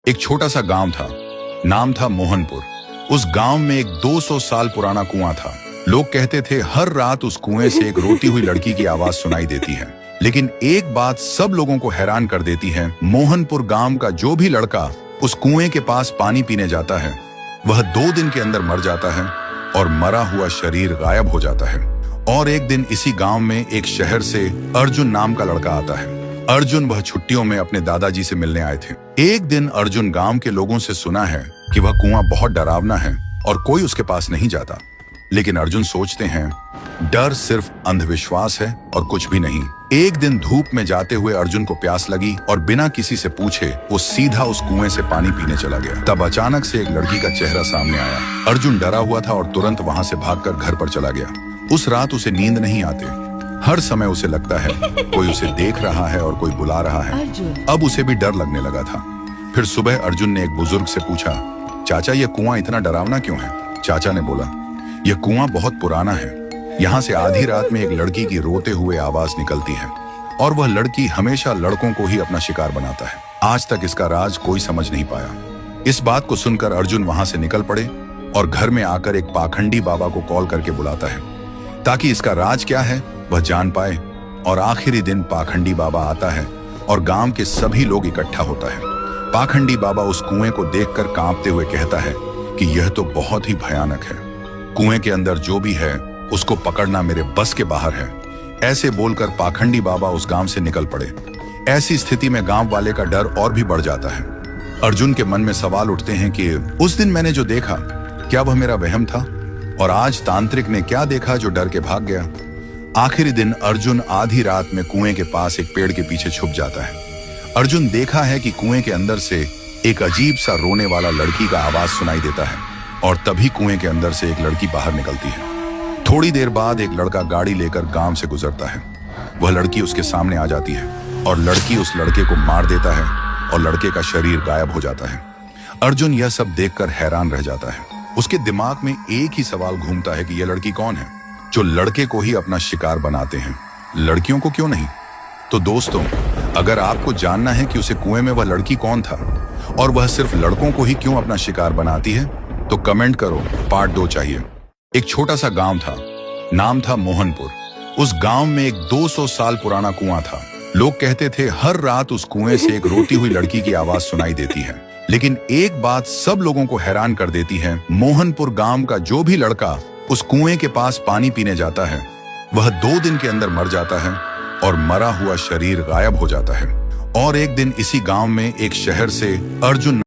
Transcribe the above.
एक छोटा सा गांव था। नाम था मोहनपुर। उस गांव में एक 200 साल पुराना कुआं था। लोग कहते थे हर रात उस कुएं से एक रोती हुई लड़की की आवाज सुनाई देती है। लेकिन एक बात सब लोगों को हैरान कर देती है, मोहनपुर गांव का जो भी लड़का उस कुएं के पास पानी पीने जाता है वह 2 दिन के अंदर मर जाता है और मरा हुआ शरीर गायब हो जाता है। और एक दिन इसी गांव में एक शहर से अर्जुन नाम का लड़का आता है। अर्जुन वह छुट्टियों में अपने दादाजी से मिलने आए थे। एक दिन अर्जुन गांव के लोगों से सुना है कि वह कुआं बहुत डरावना है और कोई उसके पास नहीं जाता। लेकिन अर्जुन सोचते हैं डर सिर्फ अंधविश्वास है और कुछ भी नहीं। एक दिन धूप में जाते हुए अर्जुन को प्यास लगी और बिना किसी से पूछे वो सीधा उस कुएं से पानी पीने चला गया। तब अचानक से एक लड़की का चेहरा सामने आया। अर्जुन डरा हुआ था और तुरंत वहां से भागकर घर पर चला गया। उस रात उसे नींद नहीं आती। हर समय उसे लगता है कोई उसे देख रहा है और कोई बुला रहा है। अब उसे भी डर लगने लगा था। फिर सुबह अर्जुन ने एक बुजुर्ग से पूछा, चाचा ये कुआं इतना डरावना क्यों है? चाचा ने बोला, यह कुआं बहुत पुराना है। यहाँ से आधी रात में एक लड़की की रोते हुए आवाज निकलती है और वह लड़की हमेशा लड़कों को ही अपना शिकार बनाता है। आज तक इसका राज कोई समझ नहीं पाया। इस बात को सुनकर अर्जुन वहां से निकल पड़े और घर में आकर एक पाखंडी बाबा को कॉल करके बुलाता है ताकि इसका राज क्या है वह जान पाए। और आखिरी दिन पाखंडी बाबा आता है और गांव के सभी लोग इकट्ठा होता है। पाखंडी बाबा उस कुएं को देखकर कांपते हुए कहता है कि यह तो बहुत ही भयानक है। कुएं के अंदर जो भी है उसको पकड़ना मेरे बस के बाहर है। ऐसे बोलकर पाखंडी बाबा उस गांव से निकल पड़े। ऐसी स्थिति में गांव वाले का डर और भी बढ़ जाता है। अर्जुन के मन में सवाल उठते हैं कि उस दिन मैंने जो देखा क्या वह मेरा वहम था, और आज तांत्रिक ने क्या देखा जो डर के भाग गया। आखिरी दिन अर्जुन आधी रात में कुएं के पास एक पेड़ के पीछे छुप जाता है। अर्जुन देखा है कि कुएं के अंदर से एक अजीब सा रोने वाला लड़की का आवाज सुनाई देता है और तभी कुएं के अंदर से एक लड़की बाहर निकलती है। थोड़ी देर बाद एक लड़का गाड़ी लेकर गांव से गुजरता है। वह लड़की उसके सामने आ जाती है और लड़की उस लड़के को मार देता है और लड़के का शरीर गायब हो जाता है। अर्जुन यह सब देखकर हैरान रह जाता है। उसके दिमाग में एक ही सवाल घूमता है कि यह लड़की कौन है जो लड़के को ही अपना शिकार बनाते हैं, लड़कियों को क्यों नहीं? तो दोस्तों, अगर आपको जानना है कि उसे कुएं में वह लड़की कौन था और वह सिर्फ लड़कों को ही क्यों अपना शिकार बनाती है, तो कमेंट करो, पार्ट 2 चाहिए। एक छोटा सा गांव था। नाम था मोहनपुर। उस गांव में एक 200 साल पुराना कुआं था। लोग कहते थे हर रात उस कुएं से एक रोती हुई लड़की की आवाज सुनाई देती है। लेकिन एक बात सब लोगों को हैरान कर देती है, मोहनपुर गांव का जो भी लड़का उस कुएं के पास पानी पीने जाता है वह 2 दिन के अंदर मर जाता है और मरा हुआ शरीर गायब हो जाता है। और एक दिन इसी गांव में एक शहर से अर्जुन